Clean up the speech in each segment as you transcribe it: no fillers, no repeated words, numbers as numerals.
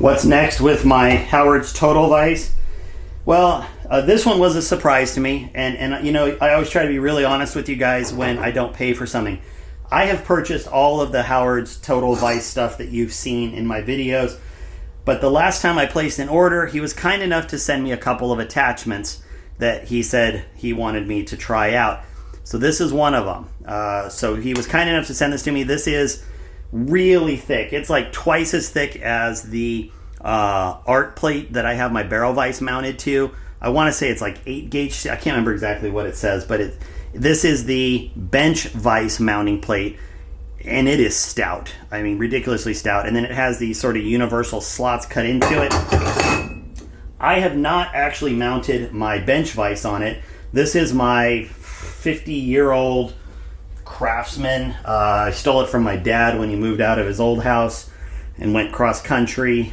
What's next with my Howard's Total Vise? Well, this one was a surprise to me, and you know, I always try to be really honest with you guys when I don't pay for something. I have purchased all of the Howard's Total Vise stuff that you've seen in my videos, but the last time I placed an order, he was kind enough to send me a couple of attachments that he said he wanted me to try out. So this is one of them. So he was kind enough to send this to me. This is really thick. It's like twice as thick as the art plate that I have my barrel vise mounted to. I want to say it's like 8 gauge. I can't remember exactly what it says, but this is the bench vise mounting plate, and it is stout. I mean, ridiculously stout. And then it has these sort of universal slots cut into it. I have not actually mounted my bench vise on it. This is my 50-year-old Craftsman. I stole it from my dad when he moved out of his old house and went cross country.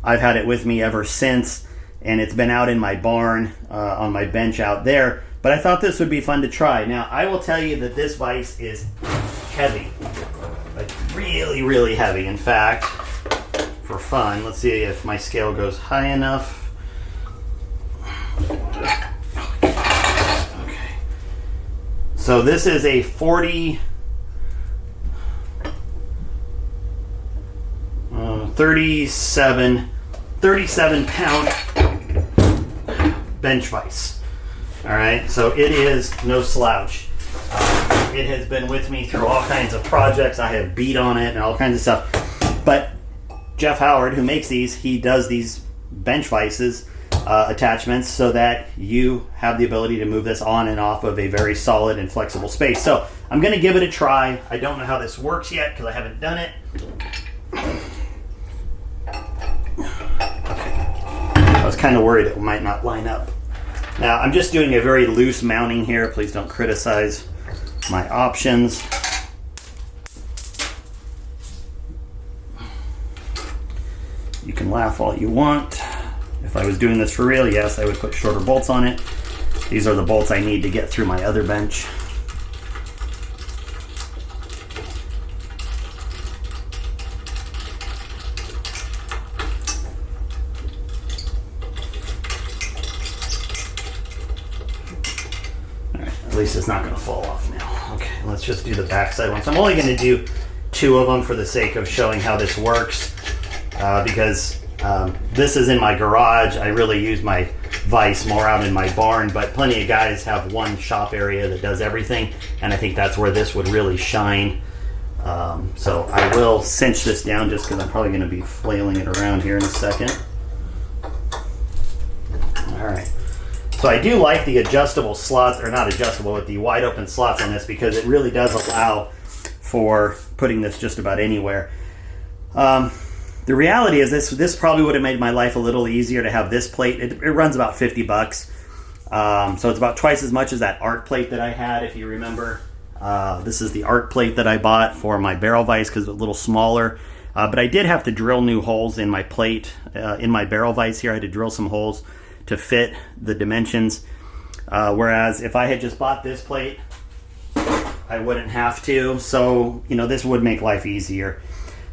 I've had it with me ever since, and it's been out in my barn on my bench out there. But I thought this would be fun to try. Now, I will tell you that this vise is heavy, like really, really heavy. In fact, for fun, let's see if my scale goes high enough. Okay. So this is a 37 pound bench vise. All right, so it is no slouch. It has been with me through all kinds of projects. I have beat on it and all kinds of stuff. But Jeff Howard, who makes these, he does these bench vises attachments so that you have the ability to move this on and off of a very solid and flexible space. So I'm going to give it a try. I don't know how this works yet because I haven't done it. I was kind of worried it might not line up. Now, I'm just doing a very loose mounting here. Please don't criticize my options. You can laugh all you want. If I was doing this for real, yes, I would put shorter bolts on it. These are the bolts I need to get through my other bench. At least it's not going to fall off now. Okay, let's just do the backside ones. I'm only going to do 2 of them for the sake of showing how this works, because this is in my garage. I really use my vise more out in my barn, but plenty of guys have one shop area that does everything, and I think that's where this would really shine. So I will cinch this down just because I'm probably going to be flailing it around here in a second. All right. So I do like the adjustable slots, or not adjustable, but the wide open slots on this, because it really does allow for putting this just about anywhere. The reality is this probably would have made my life a little easier to have this plate. It runs about $50. So it's about twice as much as that art plate that I had, if you remember. This is the art plate that I bought for my barrel vise because it's a little smaller. But I did have to drill new holes in my plate, in my barrel vise here. I had to drill some holes to fit the dimensions, whereas if I had just bought this plate, I wouldn't have to. So, you know, this would make life easier.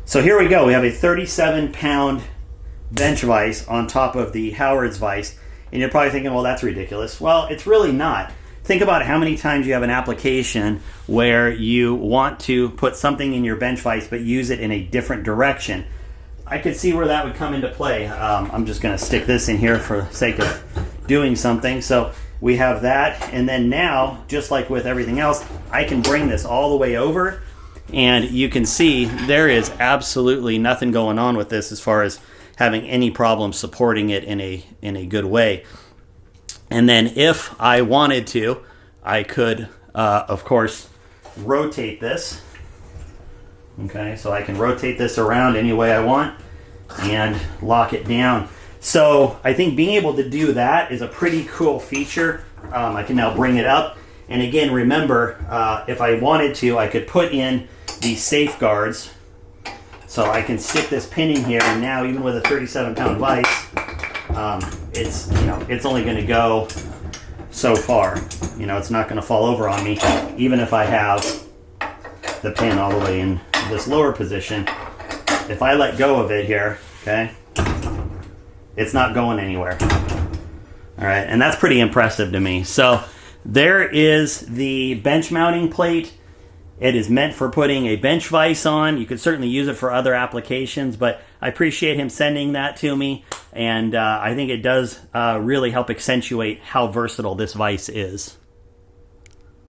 So here we go. We have a 37-pound bench vise on top of the Howard's vise, and you're probably thinking, well, that's ridiculous. Well, it's really not. Think about how many times you have an application where you want to put something in your bench vise but use it in a different direction. I could see where that would come into play. I'm just going to stick this in here for the sake of doing something. So we have that, and then now, just like with everything else, I can bring this all the way over, and you can see there is absolutely nothing going on with this as far as having any problem supporting it in a good way. And then if I wanted to, I could, of course, rotate this. Okay, so I can rotate this around any way I want and lock it down. So I think being able to do that is a pretty cool feature. I can now bring it up. And again, remember, if I wanted to, I could put in these safeguards. So I can stick this pin in here, and now even with a 37-pound vise, it's only going to go so far. You know, it's not going to fall over on me, even if I have the pin all the way in this lower position. If I let go of it here, Okay. It's not going anywhere. All right, and that's pretty impressive to me. So there is the bench mounting plate. It is meant for putting a bench vise on. You could certainly use it for other applications, but I appreciate him sending that to me, and I think it does really help accentuate how versatile this vise is.